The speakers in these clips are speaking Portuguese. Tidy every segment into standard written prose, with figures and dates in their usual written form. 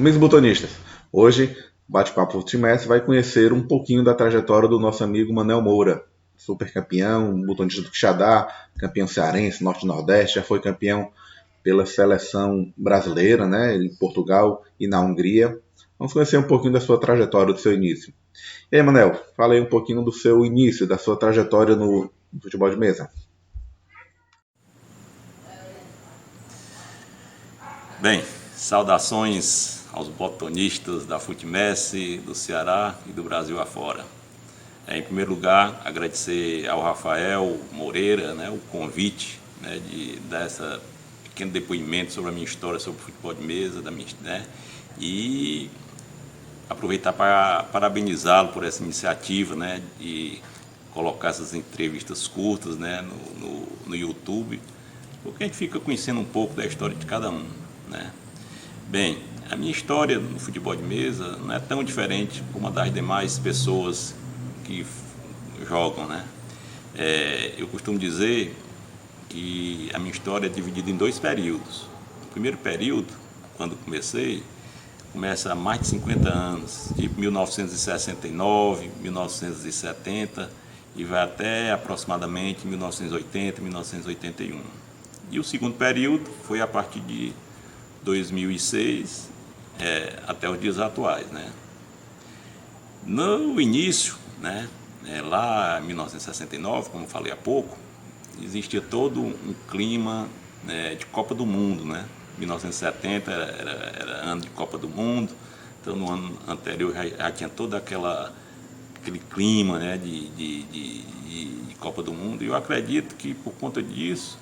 Amigos botonistas, hoje, Bate-Papo Futimestre vai conhecer um pouquinho da trajetória do nosso amigo Manel Moura, super campeão, botonista do Quixadá, campeão cearense, Norte e Nordeste, já foi campeão pela seleção brasileira, né, em Portugal e na Hungria. Vamos conhecer um pouquinho da sua trajetória, do seu início. E aí, Manel, fala aí um pouquinho do seu início, da sua trajetória no futebol de mesa. Bem, saudações aos botonistas da Futimestre, do Ceará e do Brasil afora. Em primeiro lugar, agradecer ao Rafael Moreira, o convite, de dar esse pequeno depoimento sobre a minha história sobre o futebol de mesa, e aproveitar para parabenizá-lo por essa iniciativa, de colocar essas entrevistas curtas, no YouTube, porque a gente fica conhecendo um pouco da história de cada um. Bem, a minha história no futebol de mesa não é tão diferente como a das demais pessoas que jogam, eu costumo dizer que a minha história é dividida em dois períodos. O primeiro período, quando comecei, começa há mais de 50 anos, de 1969, 1970 e vai até aproximadamente 1980, 1981. E o segundo período foi a partir de 2006 até os dias atuais. No início, lá em 1969, como falei há pouco, existia todo um clima de Copa do Mundo. 1970 era ano de Copa do Mundo, então no ano anterior já tinha todo aquele clima de Copa do Mundo, e eu acredito que por conta disso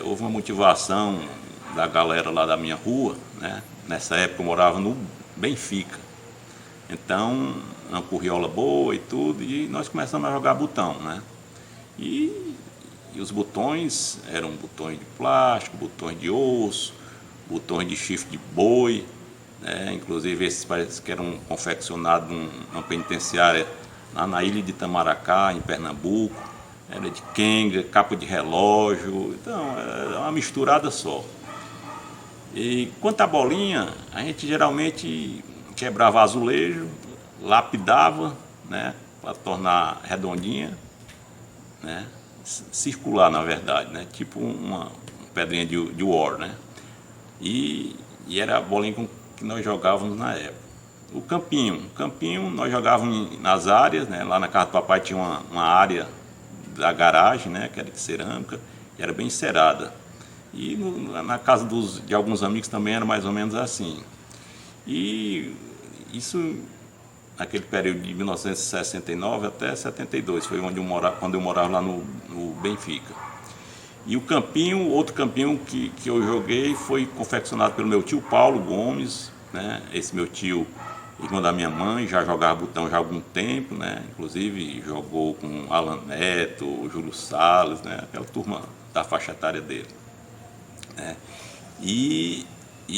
houve uma motivação da galera lá da minha rua. Nessa época eu morava no Benfica, então uma curriola boa e tudo, e nós começamos a jogar botão. E os botões eram botões de plástico, botões de osso, botões de chifre de boi, inclusive esses parece que eram confeccionados numa penitenciária lá na ilha de Itamaracá, em Pernambuco. Era de quenga, capa de relógio, então era uma misturada só. E quanto à bolinha, a gente geralmente quebrava azulejo, lapidava, para tornar redondinha, circular na verdade, tipo uma pedrinha de war, e era a bolinha que nós jogávamos na época. O campinho nós jogávamos nas áreas, lá na casa do papai tinha uma área da garagem, que era de cerâmica, e era bem encerada. E na casa de alguns amigos também era mais ou menos assim. E isso, naquele período de 1969 até 72, foi quando eu morava lá no Benfica. E o campinho, outro campinho que eu joguei foi confeccionado pelo meu tio Paulo Gomes, esse meu tio, irmão da minha mãe, já jogava botão já há algum tempo, inclusive jogou com Alan Neto, Júlio Salles, aquela turma da faixa etária dele. E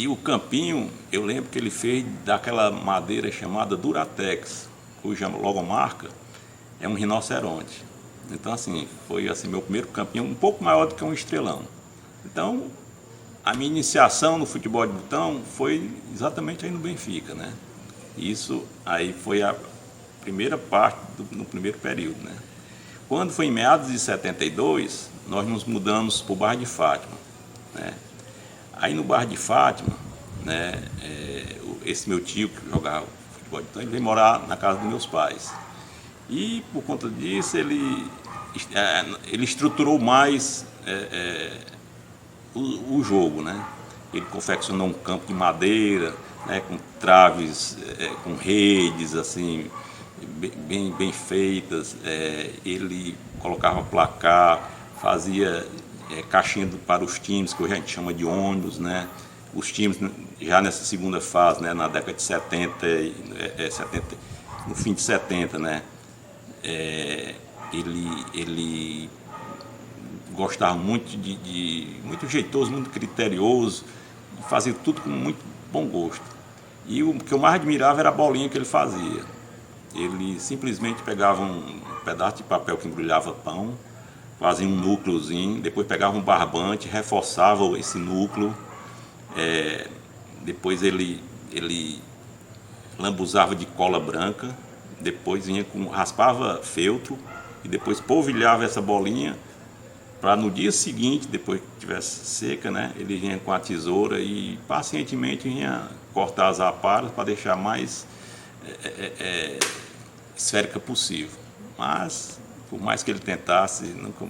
o campinho, eu lembro que ele fez daquela madeira chamada Duratex, cuja logomarca é um rinoceronte. Então, assim, foi assim, meu primeiro campinho, um pouco maior do que um estrelão. Então, a minha iniciação no futebol de botão foi exatamente aí no Benfica, Isso aí foi a primeira parte no primeiro período, Quando foi em meados de 72, nós nos mudamos para o bairro de Fátima, Aí no bairro de Fátima, esse meu tio que jogava futebol de botão, ele veio morar na casa dos meus pais. E por conta disso ele estruturou mais o jogo, Ele confeccionou um campo de madeira, com traves, com redes assim bem feitas. Ele colocava placar, fazia caixinha para os times, que hoje a gente chama de ônibus, Os times já nessa segunda fase, na década de 70, 70, no fim de 70, ele gostava muito muito jeitoso, muito criterioso, fazia tudo com muito bom gosto. E o que eu mais admirava era a bolinha que ele fazia. Ele simplesmente pegava um pedaço de papel que embrulhava pão, fazia um núcleozinho, depois pegava um barbante, reforçava esse núcleo, depois ele lambuzava de cola branca, depois vinha raspava feltro e depois polvilhava essa bolinha para no dia seguinte, depois que tivesse seca, né, ele vinha com a tesoura e pacientemente vinha cortar as aparas para deixar mais esférica possível. Mas, por mais que ele tentasse, nunca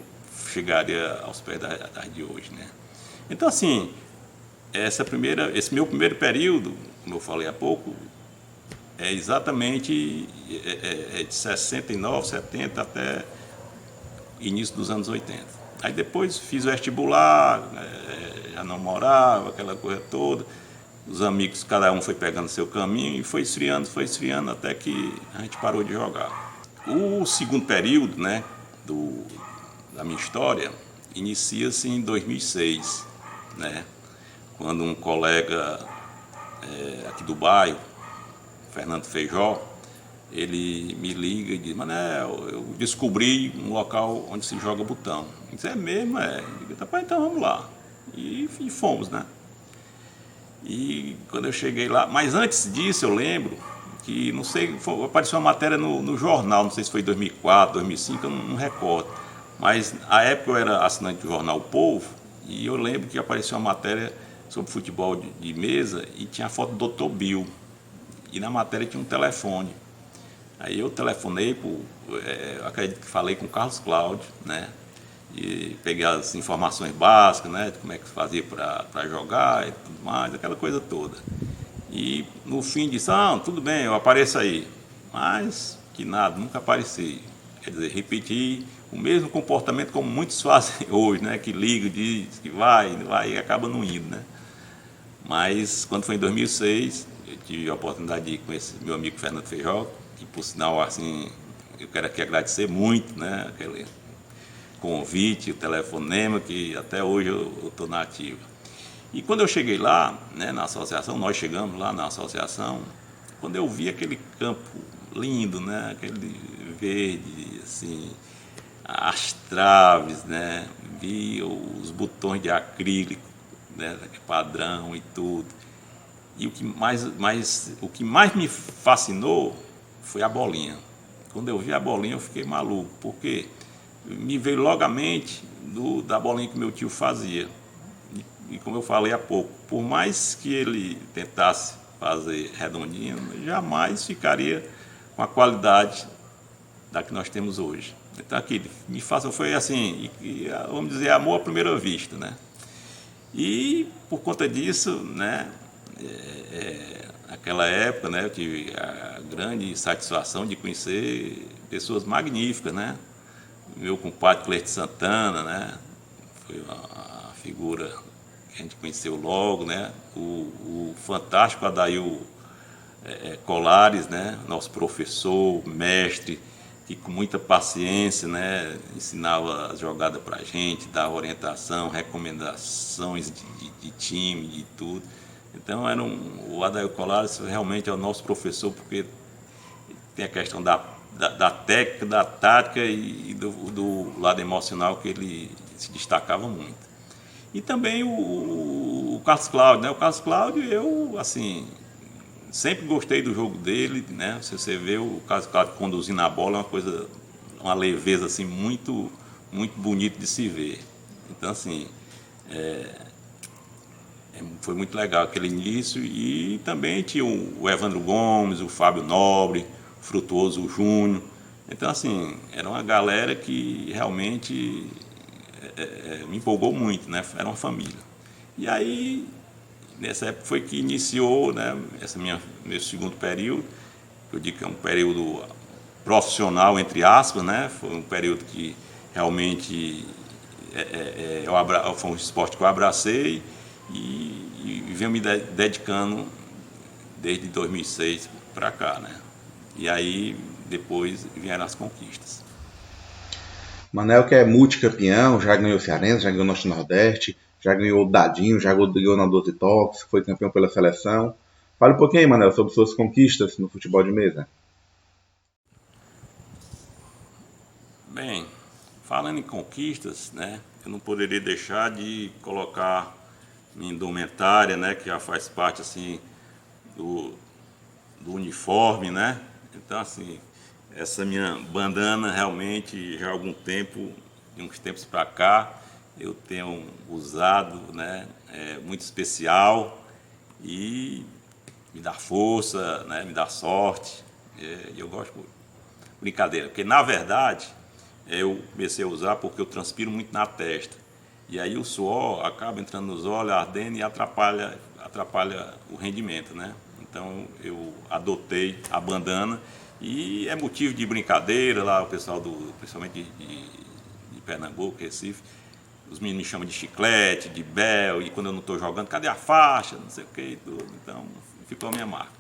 chegaria aos pés das de hoje, né? Então, assim, esse meu primeiro período, como eu falei há pouco, é exatamente de 69, 70 até início dos anos 80. Aí depois fiz vestibular, já namorava, aquela coisa toda. Os amigos, cada um foi pegando seu caminho e foi esfriando até que a gente parou de jogar. O segundo período, né, da minha história inicia-se em 2006, né, quando um colega aqui do bairro, Fernando Feijó, ele me liga e diz: Manel, eu descobri um local onde se joga botão. Eu disse: é mesmo? É. Eu digo: tá, então vamos lá. E fomos, né? E quando eu cheguei lá, mas antes disso eu lembro que, não sei, apareceu uma matéria no jornal, não sei se foi 2004, 2005, eu não recordo. Mas à época eu era assinante do jornal O Povo e eu lembro que apareceu uma matéria sobre futebol de mesa e tinha a foto do Dr. Bill. E na matéria tinha um telefone. Aí eu telefonei, acredito que falei com o Carlos Cláudio, né? E peguei as informações básicas, né? De como é que fazia para jogar e tudo mais, aquela coisa toda. E no fim disse: tudo bem, eu apareço aí. Mas que nada, nunca apareci. Quer dizer, repeti o mesmo comportamento como muitos fazem hoje, né? Que liga, diz que vai e acaba não indo, né? Mas quando foi em 2006, eu tive a oportunidade de conhecer meu amigo Fernando Feijó, que por sinal, assim, eu quero aqui agradecer muito, né, aquele convite, o telefonema, que até hoje eu estou na ativa. E quando eu cheguei lá, né, na associação, nós chegamos lá na associação, quando eu vi aquele campo lindo, né, aquele verde, assim, as traves, né, vi os botões de acrílico, né, padrão e tudo. E o que mais me fascinou foi a bolinha. Quando eu vi a bolinha eu fiquei maluco, porque me veio logo à mente da bolinha que meu tio fazia. E como eu falei há pouco, por mais que ele tentasse fazer redondinho, jamais ficaria com a qualidade da que nós temos hoje. Então aqui me faça foi assim, vamos dizer, amor à primeira vista, né? E por conta disso, né, naquela época, né, eu tive a grande satisfação de conhecer pessoas magníficas, né? Meu compadre Cleide Santana, né, foi uma figura que a gente conheceu logo, né? O fantástico Adail Colares, né, nosso professor, mestre, que com muita paciência, né, ensinava a jogada para a gente, dava orientação, recomendações de time, de tudo. Então o Adair Colares realmente é o nosso professor, porque tem a questão da técnica, da tática e do lado emocional que ele se destacava muito. E também o Carlos Cláudio, né? O Carlos Cláudio, eu, assim, sempre gostei do jogo dele, né? Você vê o Carlos Cláudio conduzindo a bola, é uma coisa, uma leveza, assim, muito, muito bonito de se ver. Então, assim, foi muito legal aquele início. E também tinha o Evandro Gomes, o Fábio Nobre, o Frutuoso Júnior. Então, assim, era uma galera que realmente me empolgou muito, né? Era uma família. E aí, nessa época foi que iniciou, né, meu segundo período. Eu digo que é um período profissional, entre aspas, né? Foi um período que realmente foi um esporte que eu abracei e venho me dedicando desde 2006 para cá, né? E aí depois vieram as conquistas. Manel que é multicampeão, já ganhou Cearense, já ganhou Norte Nordeste, já ganhou o Dadinho, já ganhou na 12 Tops, foi campeão pela seleção. Fale um pouquinho aí, Manel, sobre suas conquistas no futebol de mesa. Bem, falando em conquistas, né, eu não poderia deixar de colocar minha indumentária, né, que já faz parte assim do, do uniforme, né? Então assim, essa minha bandana realmente já há algum tempo, de uns tempos para cá, eu tenho usado, né? É muito especial e me dá força, né? Me dá sorte. E eu gosto muito. Brincadeira, porque na verdade eu comecei a usar porque eu transpiro muito na testa. E aí o suor acaba entrando nos olhos, ardendo e atrapalha o rendimento, né? Então eu adotei a bandana e é motivo de brincadeira lá, o pessoal principalmente de Pernambuco, Recife, os meninos me chamam de chiclete, de bel, e quando eu não estou jogando, cadê a faixa, não sei o que e tudo. Então ficou a minha marca.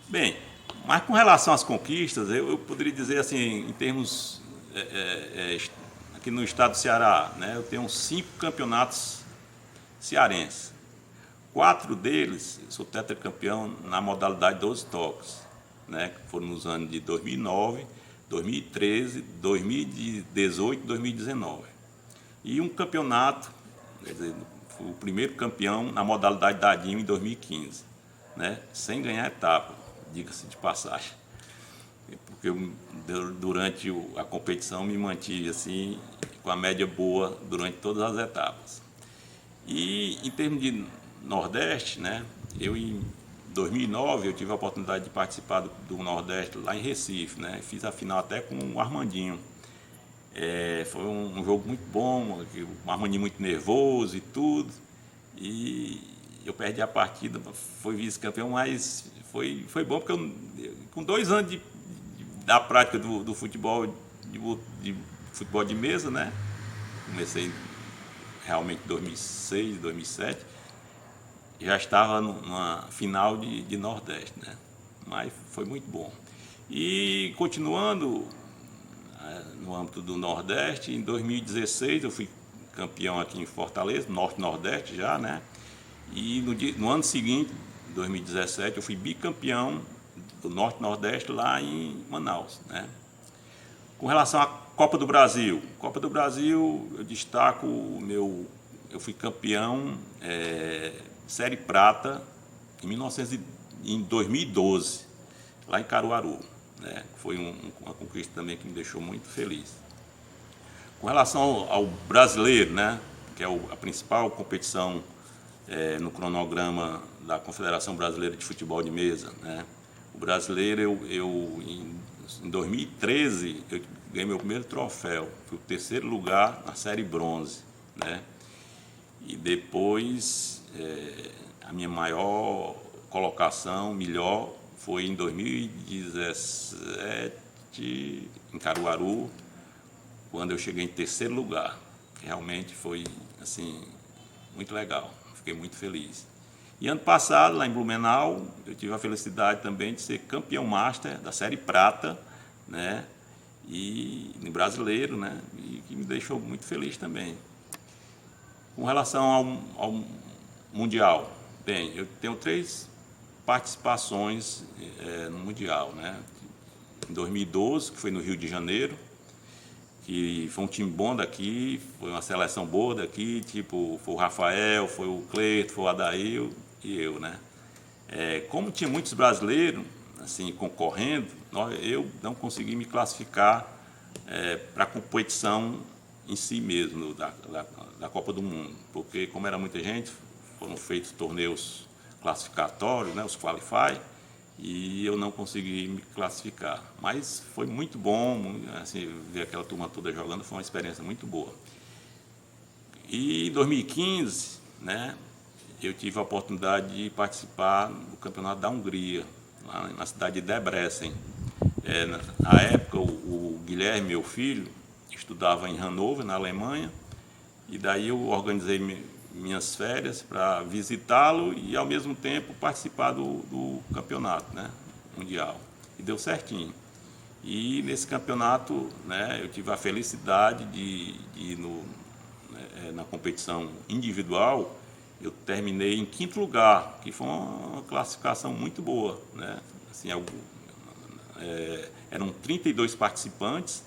Bem, mas com relação às conquistas, eu poderia dizer assim, em termos aqui no estado do Ceará, né, eu tenho 5 campeonatos cearenses. 4 deles, eu sou tetracampeão na modalidade 12 toques, né, que foram nos anos de 2009, 2013, 2018 e 2019. E um campeonato, quer dizer, fui o primeiro campeão na modalidade dadinho em 2015, né, sem ganhar etapa, diga-se de passagem. Porque eu, durante a competição me mantive assim, com a média boa durante todas as etapas. E em termos de Nordeste, né, eu em 2009 eu tive a oportunidade de participar do Nordeste lá em Recife, né, fiz a final até com o Armandinho. Foi um jogo muito bom, o Armandinho muito nervoso e tudo, e eu perdi a partida, foi vice-campeão, mas foi bom porque com 2 anos da prática do futebol, de futebol de mesa, né, comecei realmente em 2006, 2007, já estava numa final de Nordeste, né? Mas foi muito bom. E continuando no âmbito do Nordeste, em 2016 eu fui campeão aqui em Fortaleza, Norte-Nordeste já, né? E no ano seguinte, 2017, eu fui bicampeão do Norte-Nordeste lá em Manaus, né? Com relação à Copa do Brasil, eu destaco eu fui campeão Série Prata em 2012, lá em Caruaru, né? Foi uma conquista também que me deixou muito feliz. Com relação ao brasileiro, né? Que é a principal competição no cronograma da Confederação Brasileira de Futebol de Mesa, né? O brasileiro, em 2013, eu ganhei meu primeiro troféu, fui o 3º lugar na série bronze, né? E depois, a minha maior colocação, melhor, foi em 2017, em Caruaru, quando eu cheguei em 3º lugar. Realmente foi, assim, muito legal, fiquei muito feliz. E ano passado, lá em Blumenau, eu tive a felicidade também de ser campeão master da série prata, né? E no brasileiro, né? E que me deixou muito feliz também. Com relação ao Mundial, bem, eu tenho 3 participações no Mundial, né? Em 2012, que foi no Rio de Janeiro, que foi um time bom daqui, foi uma seleção boa daqui, tipo, foi o Rafael, foi o Cleiton, foi o Adair e eu, né? Como tinha muitos brasileiros, assim, concorrendo, eu não consegui me classificar para a competição em si mesmo, da Copa do Mundo, porque como era muita gente, foram feitos torneios classificatórios, né, os Qualify, e eu não consegui me classificar. Mas foi muito bom, assim, ver aquela turma toda jogando, foi uma experiência muito boa. E em 2015, né, eu tive a oportunidade de participar do Campeonato da Hungria, lá na cidade de Debrecen. Na época, o Guilherme, meu filho, estudava em Hannover, na Alemanha, e daí eu organizei minhas férias para visitá-lo e, ao mesmo tempo, participar do campeonato, né, mundial. E deu certinho. E nesse campeonato, né, eu tive a felicidade de ir na competição individual, eu terminei em 5º lugar, que foi uma classificação muito boa, né? Assim, eram 32 participantes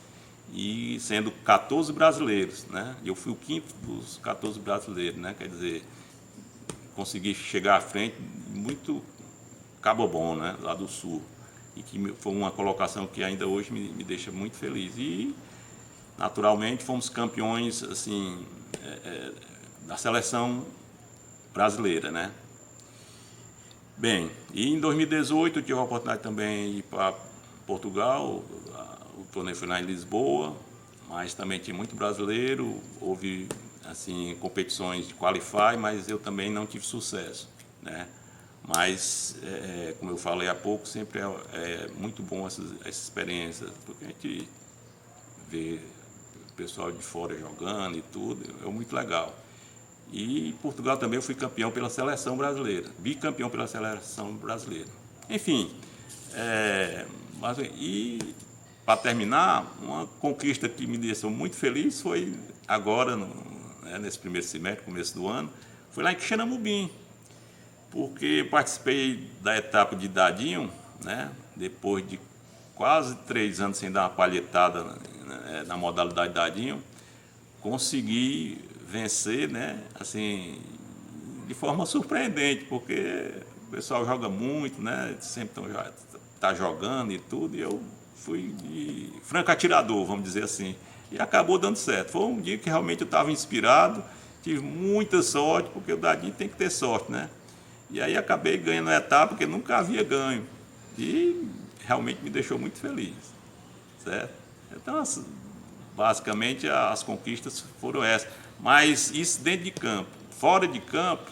e sendo 14 brasileiros, né? Eu fui o 5º dos 14 brasileiros, né? Quer dizer, consegui chegar à frente muito Cabo Bom, né, lá do sul, e que foi uma colocação que ainda hoje me deixa muito feliz. E naturalmente fomos campeões assim da seleção brasileira, né? Bem, e em 2018 eu tive a oportunidade também de ir para Portugal. O torneio foi lá em Lisboa, mas também tinha muito brasileiro. Houve assim competições de qualify, mas eu também não tive sucesso, né? Mas, como eu falei há pouco, sempre é muito bom essa experiência, porque a gente vê o pessoal de fora jogando e tudo, é muito legal. E em Portugal também eu fui campeão pela seleção brasileira, bicampeão pela seleção brasileira. Enfim, e para terminar, uma conquista que me deixou muito feliz foi agora, nesse primeiro semestre, começo do ano, foi lá em Quixeramobim, porque participei da etapa de dadinho, né, depois de quase 3 anos sem dar uma palhetada na modalidade dadinho, consegui vencer, né, assim, de forma surpreendente, porque o pessoal joga muito, né, sempre tá jogando e tudo, e eu fui de franco atirador, vamos dizer assim, e acabou dando certo. Foi um dia que realmente eu estava inspirado, tive muita sorte, porque o dadinho tem que ter sorte, né? E aí acabei ganhando a etapa, porque nunca havia ganho, e realmente me deixou muito feliz, certo? Então, basicamente, as conquistas foram essas. Mas isso dentro de campo. Fora de campo,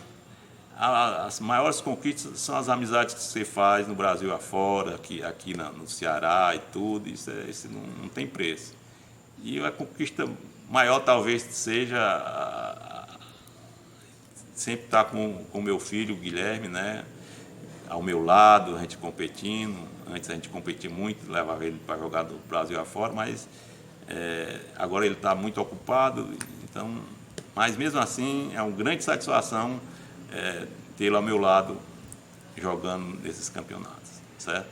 as maiores conquistas são as amizades que você faz no Brasil afora, aqui no Ceará e tudo. Isso não tem preço. E a conquista maior talvez seja sempre estar com o meu filho, o Guilherme, né, ao meu lado, a gente competindo. Antes a gente competia muito, levava ele para jogar do Brasil afora, mas agora ele está muito ocupado, então, mas mesmo assim é uma grande satisfação tê-lo ao meu lado jogando nesses campeonatos, certo?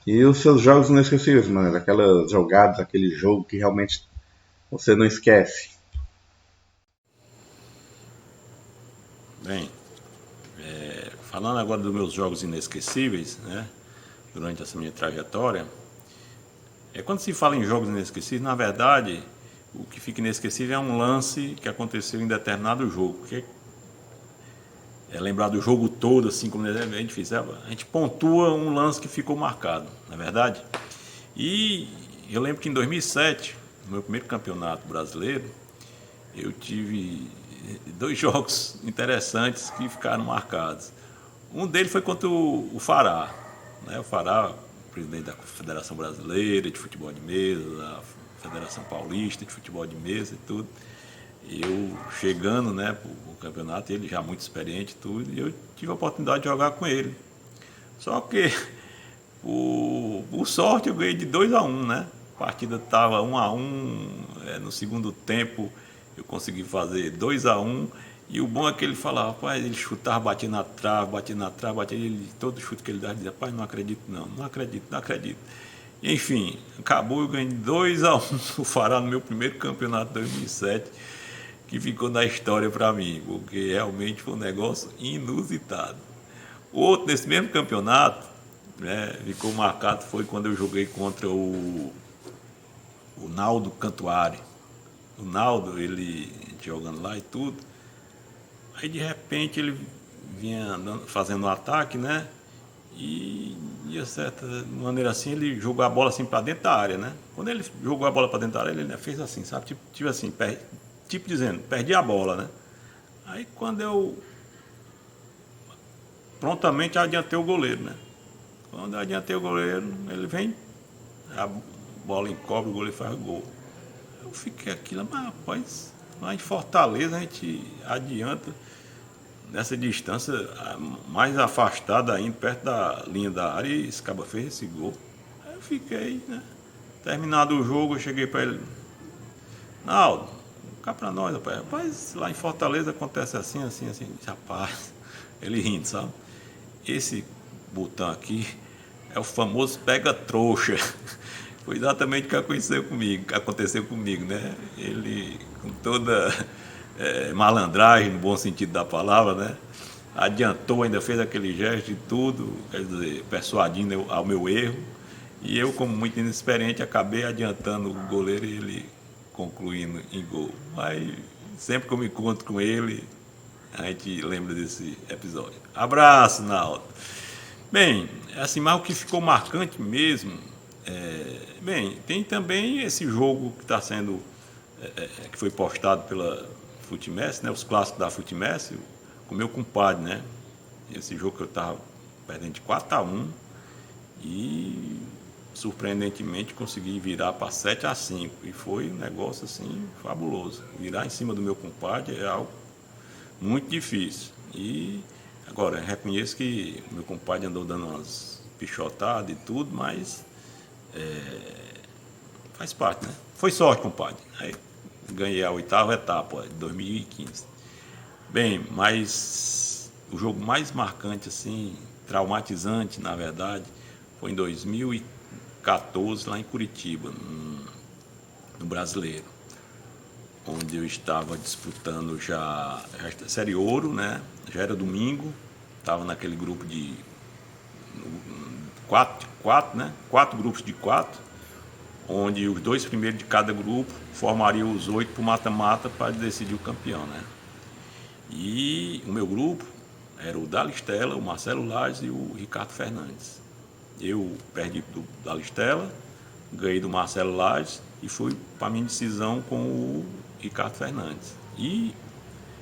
E os seus jogos inesquecíveis, mano? Aquelas jogadas, aquele jogo que realmente você não esquece? Bem, falando agora dos meus jogos inesquecíveis, né, durante essa minha trajetória, quando se fala em jogos inesquecíveis, na verdade, o que fica inesquecível é um lance que aconteceu em determinado jogo, porque lembrar do jogo todo, assim como a gente fizer, a gente pontua um lance que ficou marcado, não é verdade? E eu lembro que em 2007, no meu primeiro campeonato brasileiro, eu tive 2 jogos interessantes que ficaram marcados. Um deles foi contra o Fará, né? O Fará, presidente da Federação Brasileira de Futebol de Mesa, da Federação Paulista de Futebol de Mesa e tudo. Eu chegando, né, para o campeonato, ele já muito experiente e tudo, e eu tive a oportunidade de jogar com ele. Só que, por sorte, eu ganhei de 2-1, né? A partida estava 1-1, no segundo tempo eu consegui fazer 2-1, e o bom é que ele falava, rapaz, ele chutava, batia na trave, todo chute que ele dava, ele dizia, rapaz, não acredito não acredito. Enfim, acabou eu ganhando 2-1 o Fará no meu primeiro campeonato de 2007, que ficou na história para mim, porque realmente foi um negócio inusitado. O outro, nesse mesmo campeonato, né, ficou marcado, foi quando eu joguei contra o Naldo Cantuário. O Naldo, ele jogando lá e tudo, aí de repente ele vinha fazendo um ataque, né, e de certa maneira assim, ele jogou a bola assim para dentro da área, né. Quando ele jogou a bola para dentro da área, ele fez assim, sabe, tipo assim, tipo dizendo, perdi a bola, né. Aí quando eu prontamente adiantei o goleiro, né. Quando eu adiantei o goleiro, ele vem, a bola encobre, o goleiro faz o gol. Eu fiquei aquilo, mas rapaz, lá em Fortaleza a gente adianta nessa distância mais afastada ainda, perto da linha da área, e esse cara fez esse gol. Aí eu fiquei, né. Terminado o jogo, eu cheguei para ele, Naldo, cá para nós, rapaz, lá em Fortaleza acontece assim. Rapaz, ele rindo, sabe? Esse botão aqui é o famoso pega-trouxa. Foi exatamente o que aconteceu comigo, né? Ele, com toda malandragem, no bom sentido da palavra, né? Adiantou, ainda fez aquele gesto e tudo, quer dizer, persuadindo ao meu erro. E eu, como muito inexperiente, acabei adiantando o goleiro e ele concluindo em gol. Mas sempre que eu me encontro com ele, a gente lembra desse episódio. Abraço, Naldo. Bem, assim, mas o que ficou marcante mesmo, bem, tem também esse jogo que está sendo, que foi postado pela Futmess, né, os clássicos da Futmess, com o meu compadre, né? Esse jogo que eu estava perdendo de 4-1 e surpreendentemente consegui virar para 7-5 e foi um negócio assim fabuloso. Virar em cima do meu compadre é algo muito difícil. E agora, reconheço que meu compadre andou dando umas pichotadas e tudo, mas faz parte, né? Foi sorte, compadre. Aí ganhei a 8ª etapa de 2015. Bem, mas o jogo mais marcante, assim, traumatizante, na verdade, foi em 2014, lá em Curitiba, no Brasileiro, onde eu estava disputando já a Série Ouro, né? Já era domingo, estava naquele grupo de 4, né? 4 grupos de 4, onde os 2 primeiros de cada grupo formariam os 8 para o mata-mata para decidir o campeão, né? E o meu grupo era o Dalistella, o Marcelo Lages e o Ricardo Fernandes. Eu perdi do Dalistella, ganhei do Marcelo Lages e fui para a minha decisão com o Ricardo Fernandes. E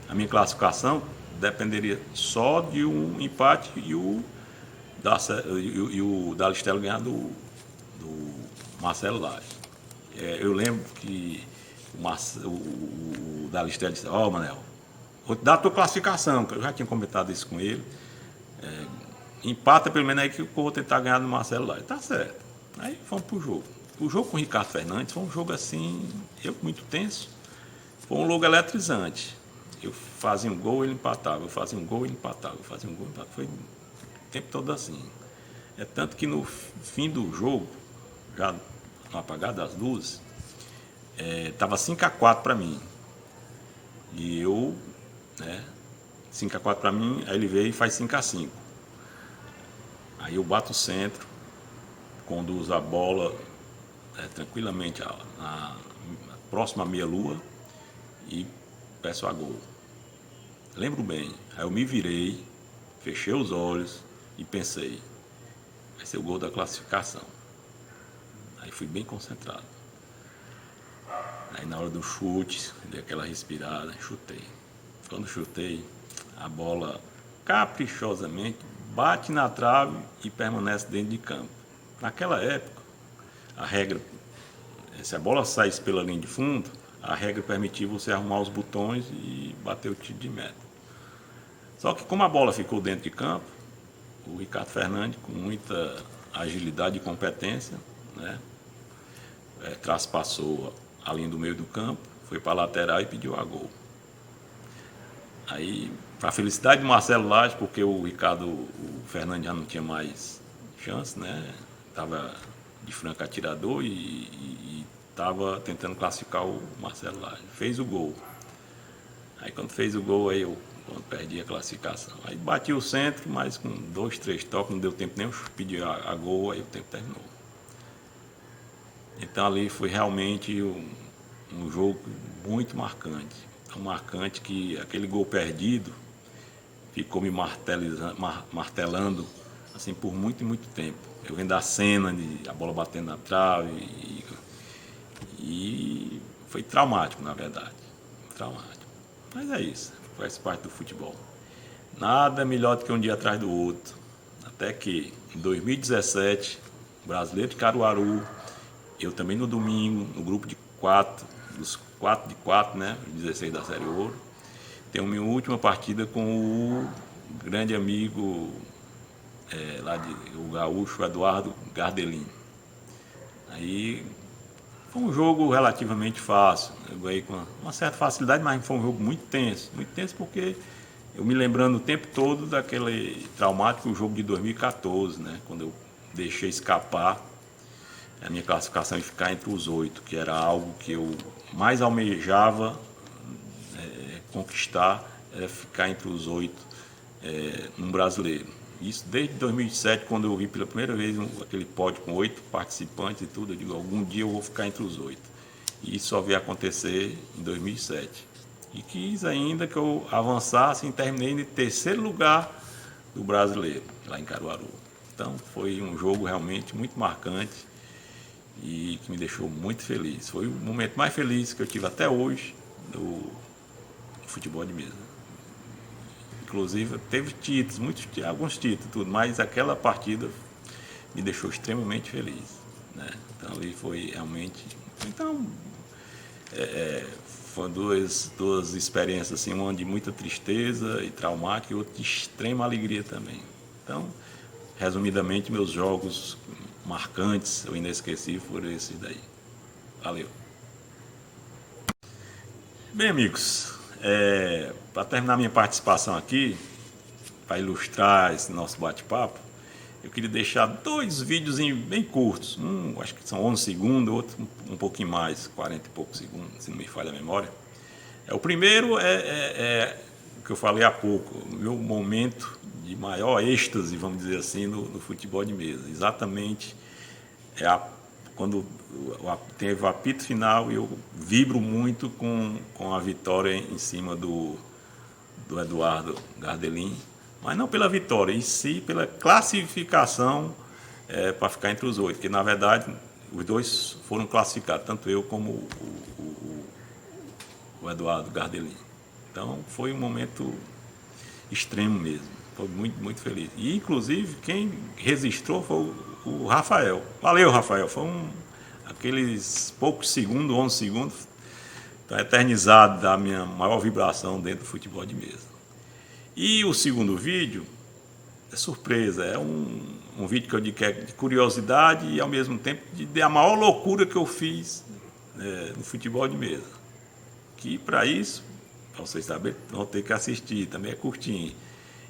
a minha classificação dependeria só de um empate e o Dalistella ganhar do Marcelo Lages. Eu lembro que o Dalistella disse: ó, Manel, vou te dar a tua classificação, que eu já tinha comentado isso com ele. Empata pelo menos aí que eu vou tentar ganhar do Marcelo Lages. Tá certo. Aí fomos pro jogo. O jogo com o Ricardo Fernandes foi um jogo assim, muito tenso. Foi um jogo eletrizante. Eu fazia um gol, ele empatava. Eu fazia um gol, ele empatava. Eu fazia um gol, ele empatava. Foi o tempo todo assim. É tanto que no fim do jogo, já no apagar das luzes, estava 5-4 para mim. E eu, né, 5-4 para mim, aí ele veio e faz 5-5. Aí eu bato o centro, conduzo a bola tranquilamente na próxima meia-lua e peço a gol. Lembro bem, aí eu me virei, fechei os olhos e pensei: vai ser o gol da classificação. Aí fui bem concentrado. Aí na hora do chute, dei aquela respirada, chutei. Quando chutei, a bola caprichosamente bate na trave e permanece dentro de campo. Naquela época, a regra, se a bola saísse pela linha de fundo, a regra permitia você arrumar os botões e bater o tiro de meta. Só que como a bola ficou dentro de campo, o Ricardo Fernandes, com muita agilidade e competência, né, traspassou a linha do meio do campo, foi para a lateral e pediu a gol. Aí, para a felicidade do Marcelo Lages, porque o Fernandes já não tinha mais chance, né? Estava de franco atirador e estava tentando classificar o Marcelo Lages. Fez o gol. Aí quando fez o gol, aí eu perdi a classificação. Aí bati o centro, mas com 2, 3 toques, não deu tempo nem eu pedir a gol, aí o tempo terminou. Então ali foi realmente um jogo muito marcante. Tão marcante que aquele gol perdido ficou me martelando assim por muito e muito tempo. Eu vendo a cena de a bola batendo na trave e foi traumático, na verdade. Traumático. Mas é isso, faz parte do futebol. Nada melhor do que um dia atrás do outro. Até que em 2017, Brasileiro de Caruaru, eu também no domingo, no grupo de 4, dos 4 de 4, né, os 16 da Série Ouro, tenho minha última partida com o grande amigo lá o gaúcho Eduardo Gardelin. Aí foi um jogo relativamente fácil, eu ganhei com uma certa facilidade, mas foi um jogo muito tenso porque eu me lembrando o tempo todo daquele traumático jogo de 2014, né, quando eu deixei escapar a minha classificação e ficar entre os 8, que era algo que eu mais almejava conquistar era ficar entre os 8 no brasileiro. Isso desde 2007, quando eu vi pela primeira vez aquele pódio com 8 participantes e tudo, eu digo, algum dia eu vou ficar entre os 8. E isso só veio acontecer em 2007. E quis ainda que eu avançasse e terminei em terceiro lugar do brasileiro, lá em Caruaru. Então foi um jogo realmente muito marcante e que me deixou muito feliz. Foi o momento mais feliz que eu tive até hoje no futebol de mesa. Inclusive teve títulos, alguns títulos, tudo, mas aquela partida me deixou extremamente feliz, né? Então ali foi realmente, então foram duas experiências assim, uma de muita tristeza e traumática e outra de extrema alegria também. Então, resumidamente, meus jogos marcantes ou inesquecíveis foram esses daí. Valeu. Bem, amigos, para terminar minha participação aqui, para ilustrar esse nosso bate-papo, eu queria deixar 2 vídeos bem curtos. Um, acho que são 11 segundos, outro um pouquinho mais, 40 e poucos segundos, se não me falha a memória. O primeiro é o que eu falei há pouco, o meu momento de maior êxtase, vamos dizer assim, no futebol de mesa. Exatamente quando teve o apito final, eu vibro muito com a vitória em cima do Eduardo Gardelin, mas não pela vitória, em si pela classificação para ficar entre os 8, porque na verdade os 2 foram classificados, tanto eu como o Eduardo Gardelin. Então foi um momento extremo mesmo, foi muito, muito feliz. E inclusive quem registrou foi o Rafael. Valeu, Rafael, foi aqueles poucos segundos, 11 segundos, tá eternizado da minha maior vibração dentro do futebol de mesa. E o segundo vídeo é surpresa, é um vídeo que eu digo que é de curiosidade e ao mesmo tempo de a maior loucura que eu fiz no futebol de mesa. Que para isso, para vocês saberem, vão ter que assistir, também é curtinho.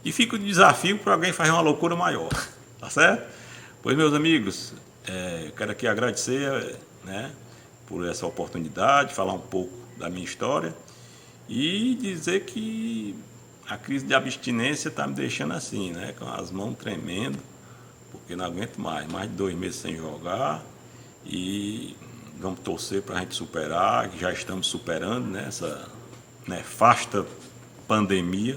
E fica o desafio para alguém fazer uma loucura maior, tá certo? Pois, meus amigos, quero aqui agradecer, né, por essa oportunidade, falar um pouco da minha história e dizer que a crise de abstinência está me deixando assim, né, com as mãos tremendo, porque não aguento mais de 2 meses sem jogar e vamos torcer para a gente superar, que já estamos superando, né, essa nefasta pandemia,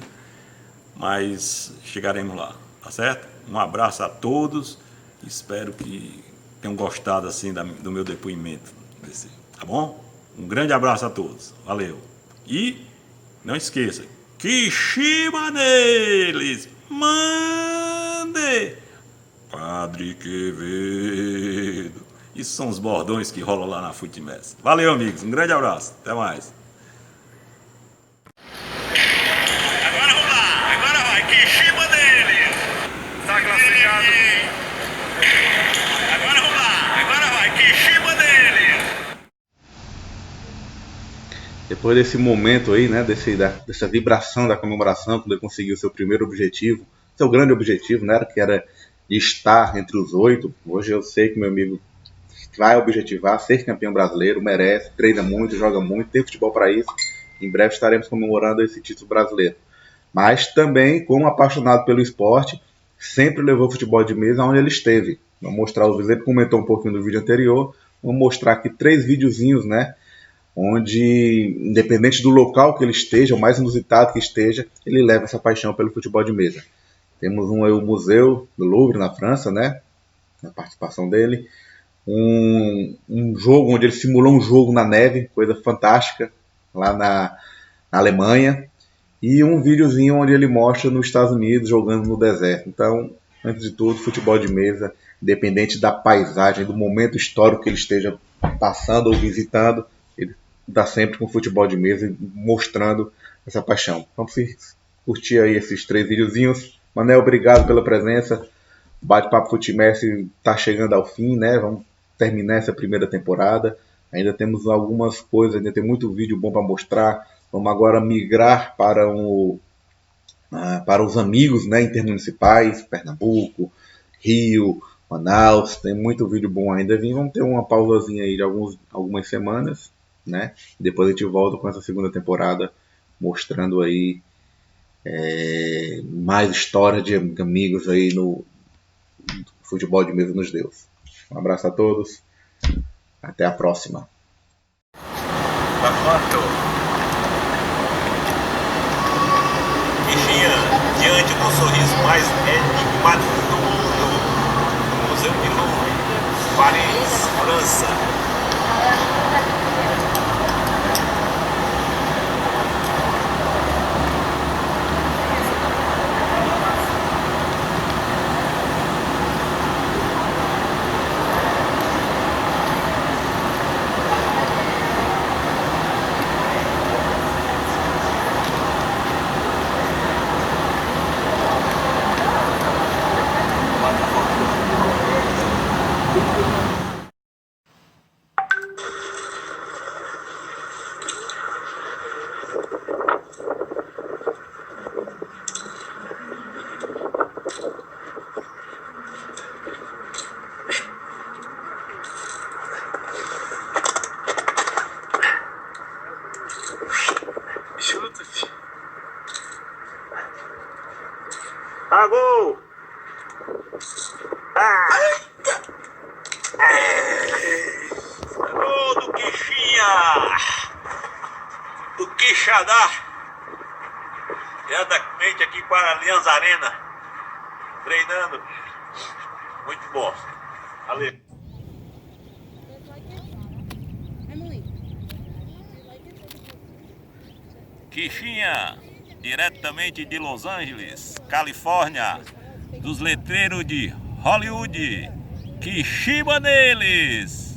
mas chegaremos lá, tá certo? Um abraço a todos, espero que tenham gostado assim do meu depoimento, tá bom? Um grande abraço a todos, valeu! E não esqueça, que chiba neles, mande, Padre Quevedo. Isso são os bordões que rolam lá na Futmess. Valeu, amigos, um grande abraço, até mais. Agora vamos lá, agora vai, que chiba neles. Tá classificado. Agora vamos lá, agora vai, que chiba neles. Depois desse momento aí, né, dessa vibração da comemoração, quando ele conseguiu seu primeiro objetivo, seu grande objetivo, né, que era de estar entre os 8. Hoje eu sei que meu amigo vai objetivar ser campeão brasileiro, merece, treina muito, joga muito, tem futebol para isso. Em breve estaremos comemorando esse título brasileiro. Mas também, como apaixonado pelo esporte, sempre levou o futebol de mesa onde ele esteve. Vamos mostrar, o Vicente comentou um pouquinho do vídeo anterior, vamos mostrar aqui 3 videozinhos, né, onde, independente do local que ele esteja, o mais inusitado que esteja, ele leva essa paixão pelo futebol de mesa. Temos um aí, o Museu do Louvre, na França, né, a participação dele. Um jogo onde ele simulou um jogo na neve, coisa fantástica, lá na Alemanha. E um videozinho onde ele mostra nos Estados Unidos jogando no deserto. Então, antes de tudo, futebol de mesa, independente da paisagem, do momento histórico que ele esteja passando ou visitando, ele está sempre com futebol de mesa, mostrando essa paixão. Então, se curtir aí esses 3 videozinhos, Manel, obrigado pela presença. Bate-Papo Futmess está chegando ao fim, né? Vamos terminar essa primeira temporada. Ainda temos algumas coisas, ainda tem muito vídeo bom para mostrar. Vamos agora migrar para os amigos, né, intermunicipais, Pernambuco, Rio, Manaus. Tem muito vídeo bom ainda vindo. Vamos ter uma pausazinha aí de algumas semanas, né? Depois a gente volta com essa segunda temporada mostrando aí mais história de amigos aí no futebol de mesa nos deu. Um abraço a todos, até a próxima. Bichinha, diante do sorriso mais enigmático do mundo, Museu de Louvre, Paris, França. Gol! Gol do Quixinha! Do Quixadá! Diretamente aqui para a Allianz Arena. Treinando. Muito bom. Valeu. Quixinha, diretamente de Los Angeles, Califórnia, dos letreiros de Hollywood. Que chiba neles!